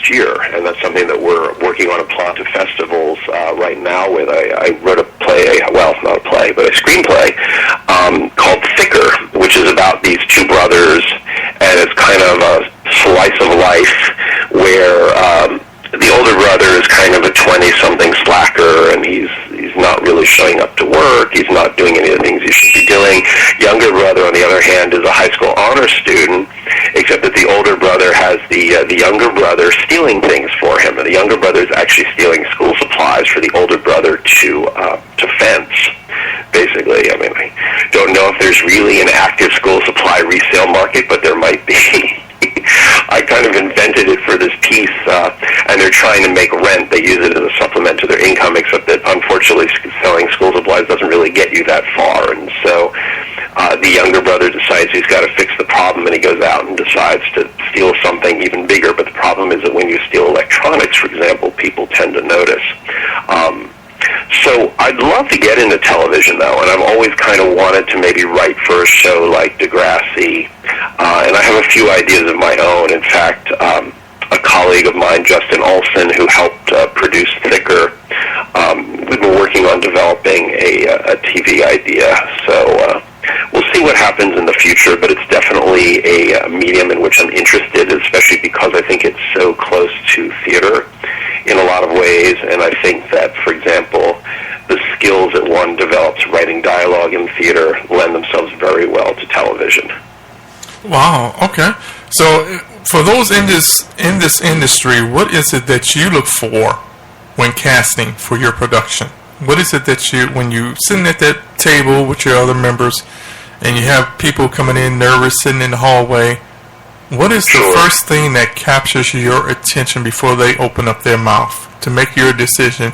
next year, and that's something that we're working on a plot of festivals right now with. I wrote a play, well, not a play, but a screenplay called Thicker, which is about these two brothers, and it's kind of a slice of life where the older brother is kind of a 20-something slacker, and he's not really showing up to work. He's not doing any of the things he should be doing. Younger brother, on the other hand, is a high school honor student, except that the older brother has the younger brother stealing things for him, and the younger brother is actually stealing school supplies for the older brother to fence. Basically, I mean, I don't know if there's really an active school supply resale market, but there might be. I kind of invented it for this piece, and they're trying to make rent. They use it as a supplement to their income, except that unfortunately selling school supplies doesn't really get you that far. And so the younger brother decides he's got to fix the problem, and he goes out and decides to steal something even bigger. But the problem is that when you steal electronics, for example, people tend to notice. So I'd love to get into television, though, and I've always kind of wanted to maybe write for a show like Degrassi, and I have a few ideas of my own. In fact, a colleague of mine, Justin Olson, who helped produce Thicker, we've been working on developing a TV idea, so we'll see what happens in the future, but it's definitely a medium in which I'm interested, especially because I think it's so close to theater in a lot of ways, and I think that, for example, the skills that one develops writing dialogue in theater lend themselves very well to television. Wow, okay. So for those in this industry, what is it that you look for when casting for your production? What is it that when you sitting at that table with your other members and you have people coming in nervous sitting in the hallway, what is the first thing that captures your attention before they open up their mouth to make your decision?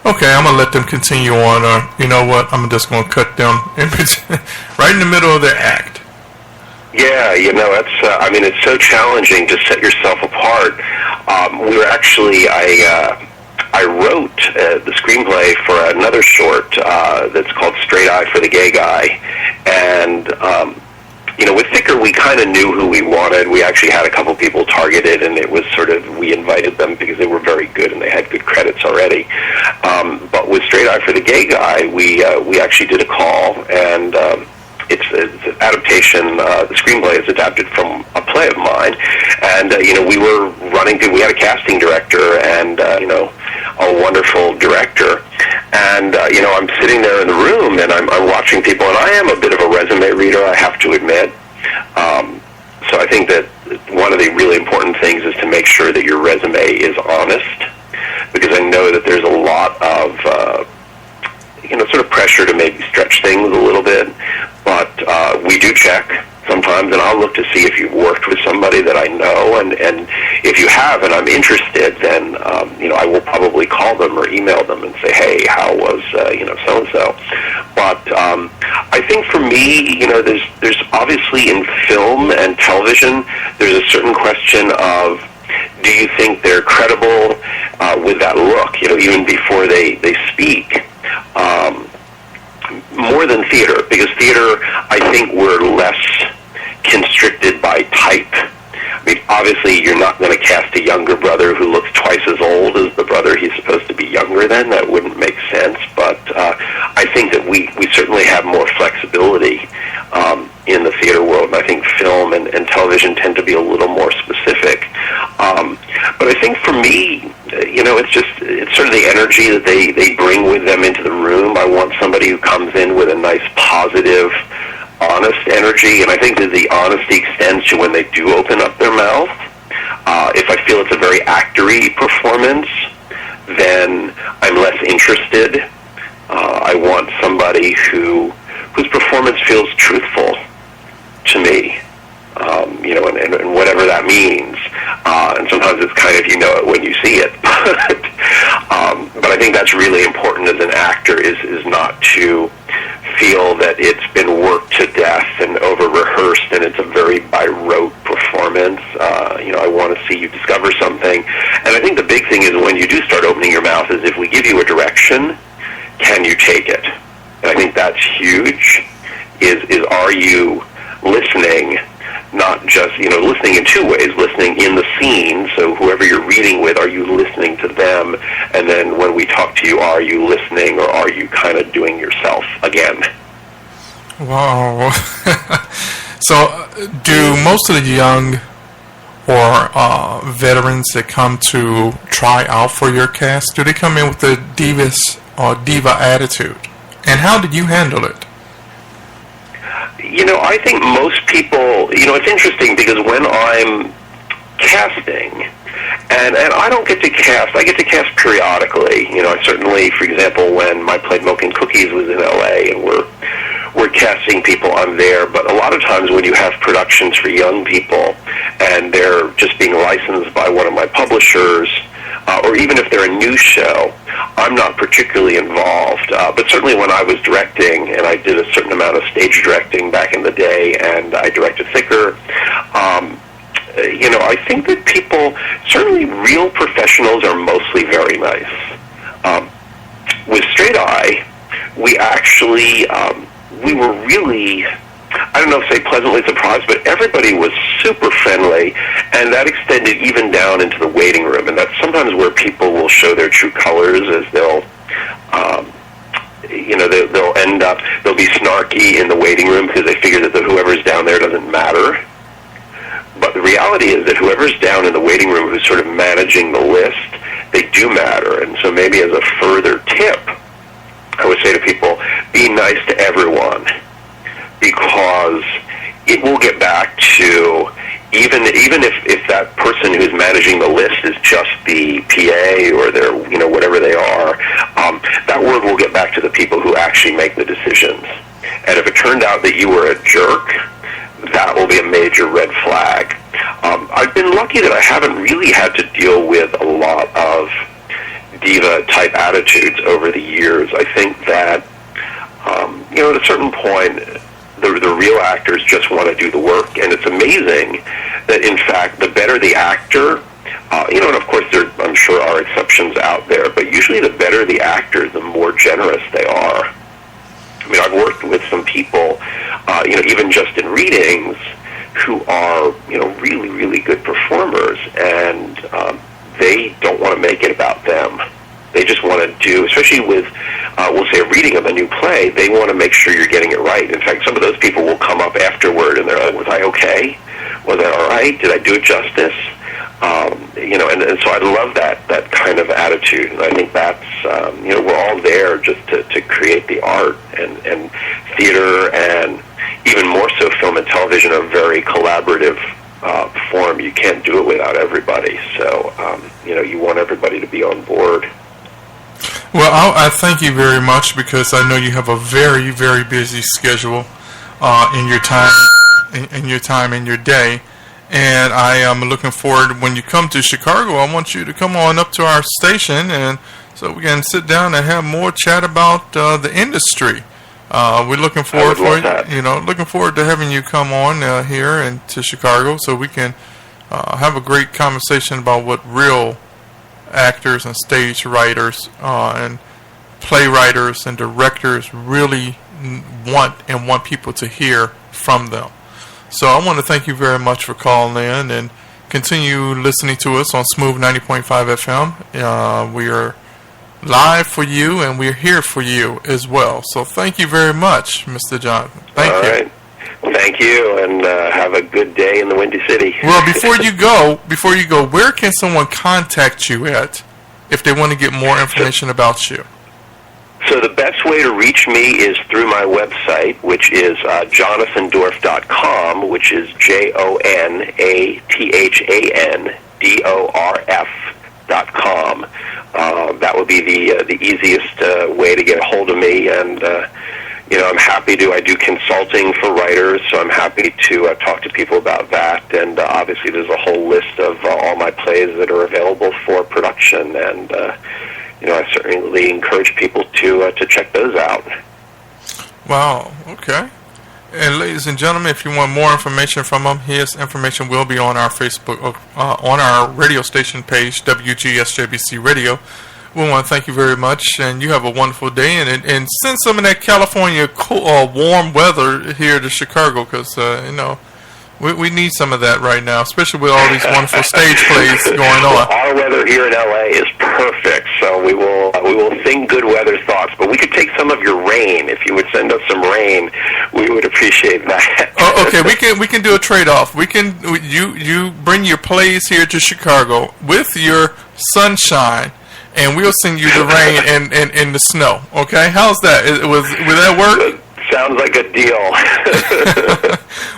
Okay, I'm going to let them continue on, or you know what, I'm just going to cut them right in the middle of their act. Yeah, you know, it's so challenging to set yourself apart. I wrote the screenplay for another short that's called Straight Eye for the Gay Guy, and with Thicker, we kind of knew who we wanted. We actually had a couple people targeted, and it was sort of, we invited them because they were very good and they had good credits already. But with Straight Eye for the Gay Guy, we actually did a call, and it's an adaptation. The screenplay is adapted from a play of mine, and we were we had a casting director and a wonderful director, and I'm sitting there in the room and I'm watching people, and I am a bit of a resume reader, I have to admit. So I think that one of the really important things is to make sure that your resume is honest, because I know that there's a lot of sort of pressure to maybe stretch things a little bit, but we do check sometimes, and I'll look to see if you've worked with somebody that I know, and if you have and I'm interested, then I will probably call them or email them and say, hey, how was so-and-so. But I think for me, there's obviously in film and television, there's a certain question of, do you think they're credible with that look, even before they speak? More than theater, because theater, I think we're less constricted by type. I mean, obviously, you're not going to cast a younger brother who looks twice as old as the brother he's supposed to be younger than. That wouldn't make sense. But I think that we certainly have more flexibility in the theater world, and I think film and television tend to be a little more specific. But I think for me, it's sort of the energy that they bring with them into the room. I want somebody who comes in with a nice, positive, honest energy, and I think that the honesty extends to when they do open up their mouth. If I feel it's a very actory performance, then I'm less interested. I want somebody whose performance feels truthful to me, and whatever that means. And sometimes it's kind of, it when you see it. But I think that's really important as an actor, is not to feel that it's been worked to death and over-rehearsed and it's a very by-rote performance. I want to see you discover something. And I think the big thing is when you do start opening your mouth is if we give you a direction, can you take it? And I think that's huge, is are you listening, not just, listening in two ways, listening in the scene, so whoever you're reading competing with, are you listening to them? And then when we talk to you, are you listening, or are you kind of doing yourself again? Wow. So, do most of the young or veterans that come to try out for your cast, do they come in with the divas or diva attitude? And how did you handle it? I think most people, it's interesting because when I'm casting, and I don't get to cast, I get to cast periodically. I certainly, for example, when my play Milk and Cookies was in LA, and we're casting people on there, but a lot of times when you have productions for young people, and they're just being licensed by one of my publishers, or even if they're a new show, I'm not particularly involved. But certainly when I was directing, and I did a certain amount of stage directing back in the day, and I directed Thicker, I think that people, certainly real professionals, are mostly very nice. With Straight Eye, we actually, we were really, I don't know if say pleasantly surprised, but everybody was super friendly, and that extended even down into the waiting room, and that's sometimes where people will show their true colors, as they'll end up, they'll be snarky in the waiting room because they figure that whoever's down there doesn't matter. But the reality is that whoever's down in the waiting room who's sort of managing the list, they do matter. And so maybe as a further tip, I would say to people, be nice to everyone, because it will get back to, even if that person who's managing the list is just the PA or they're, whatever they are, that word will get back to the people who actually make the decisions. And if it turned out that you were a jerk, that will be a major red flag. I've been lucky that I haven't really had to deal with a lot of diva-type attitudes over the years. I think that, at a certain point, the real actors just want to do the work, and it's amazing that, in fact, the better the actor, and of course there, I'm sure, are exceptions out there, but usually the better the actor, the more generous they are. I mean, I've worked with some people, even just in readings, who are, really, really good performers, and they don't want to make it about them. They just want to do, especially with, we'll say, a reading of a new play, they want to make sure you're getting it right. In fact, some of those people will come up afterward, and they're like, was I okay? Was I all right? Did I do it justice? And so I love that kind of attitude, and I think that's, we're all there just to create the art, and theater, and even more so film and television, are very collaborative form. You can't do it without everybody, so, you want everybody to be on board. Well, I thank you very much, because I know you have a very, very busy schedule in your time, in your day. And I am looking forward, when you come to Chicago, I want you to come on up to our station, and so we can sit down and have more chat about the industry. We're looking forward looking forward to having you come on here and to Chicago, so we can have a great conversation about what real actors and stage writers and playwriters and directors really want people to hear from them. So I want to thank you very much for calling in, and continue listening to us on Smooth 90.5 FM. We are live for you, and we're here for you as well. So thank you very much, Mr. Jonathan. Thank you. All right. Thank you, and have a good day in the Windy City. Well, before you go, where can someone contact you at if they want to get more information about you? So the best way to reach me is through my website, which is jonathandorf.com, which is JONATHANDORF.com. That would be the easiest way to get a hold of me, and I'm happy to. I do consulting for writers, so I'm happy to talk to people about that. And obviously, there's a whole list of all my plays that are available for production, and I certainly encourage people to check those out. Wow. Okay. And ladies and gentlemen, if you want more information from him, his information will be on our Facebook, on our radio station page, WGSJBC Radio. We want to thank you very much, and you have a wonderful day, and send some of that California cool, warm weather here to Chicago, because We need some of that right now, especially with all these wonderful stage plays going on. Our weather here in LA is perfect, so we will sing good weather thoughts. But we could take some of your rain. If you would send us some rain, we would appreciate that. Oh, okay, we can do a trade-off. You bring your plays here to Chicago with your sunshine, and we'll send you the rain and the snow. Okay, how's that? Will that work? Sounds like a deal.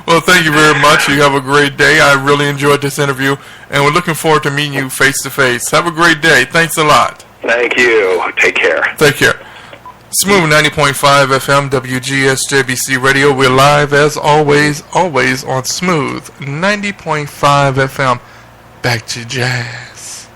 Well, thank you very much. You have a great day. I really enjoyed this interview, and we're looking forward to meeting you face to face. Have a great day. Thanks a lot. Thank you. Take care. Take care. Smooth 90.5 FM WGSJBC Radio. We're live as always on Smooth 90.5 FM. Back to jazz.